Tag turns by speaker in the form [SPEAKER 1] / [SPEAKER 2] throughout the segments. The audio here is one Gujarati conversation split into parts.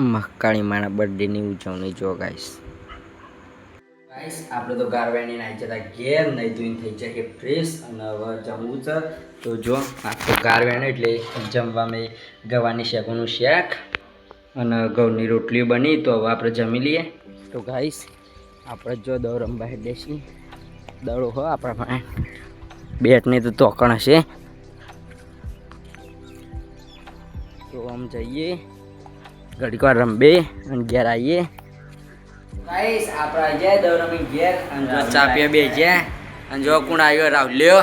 [SPEAKER 1] મહાકાળી માના બર્થડેની ઉજવણી જો ગાઈસ આપણે તો ગારવાની નાઈ જતા ઘેર નહીં ધોઈને થઈ જાય ફ્રેશ અને હવે જમવું છે. તો જો આ તો ગારવેણ એટલે જમવા મેં ગવાની શેકોનું શાક અને ઘઉંની રોટલી બની. તો હવે આપણે જમી લઈએ. તો ગાઈસ આપણે જો દળ રમવા હેડે છીએ. દડો હો આપણા પાસે બેટની તો તોકણ હશે. તો આમ જઈએ ઘડીક વાર રમબે અને ઘેર આવીએ. ગાઈસ આપણે આવી જાય દળ રમી ઘેર અને જો ચા પીવા બે જાય અને જો કોણ આવ્યો રાવલ્યો.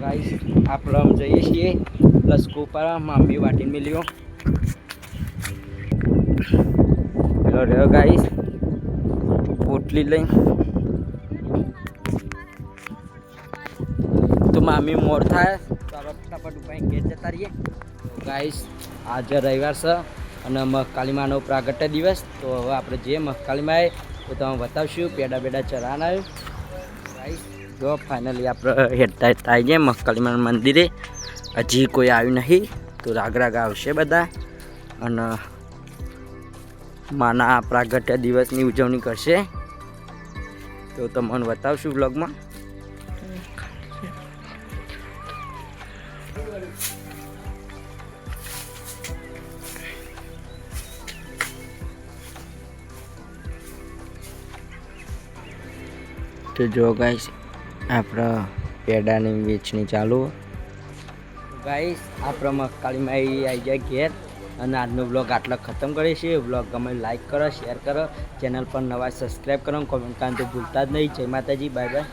[SPEAKER 1] ગાઈસ આપણે આમ જઈએ છીએ લસકો પર મામી વાટીને મેલ્યો પેલો રહ્યો ગાઈસ પોટલી લઈ. તો મામી મોર થાય તો આપણે ફટાફટ ઉપાય ઘેર જતા રહીએ. ગાઈસ આજે રવિવાર છે અને મહાકાળીમાનો પ્રાગટ્ય દિવસ. તો હવે આપણે જે મહાકાળીમાં તો તમે બતાવશું પેડા બેડા ચરાના આવ્યું. ગાઈસ જો ફાઇનલી આપણે હેડતા હેડતા આવી જાય મહાકાળીમાના મંદિરે. હજી કોઈ આવ્યું નહીં તો રાગ રાગ આવશે બધા અને માના પ્રાગટ્ય દિવસની ઉજવણી કરશે. તો તમને બતાવશું બ્લોગમાં. તો જો ગાઈસ આપણા પેડાની વેચણી ચાલુ. ગાઈસ આપણે મહાકાળીમાં આવી જાય ઘેર અને આજનો બ્લોગ આટલા ખતમ કરીએ છીએ. બ્લોગ ગમે લાઈક કરો, શેર કરો, ચેનલ પર નવા સબસ્ક્રાઈબ કરો, કોમેન્ટ કરવાનું તો ભૂલતા જ નહીં. જય માતાજી, બાય બાય.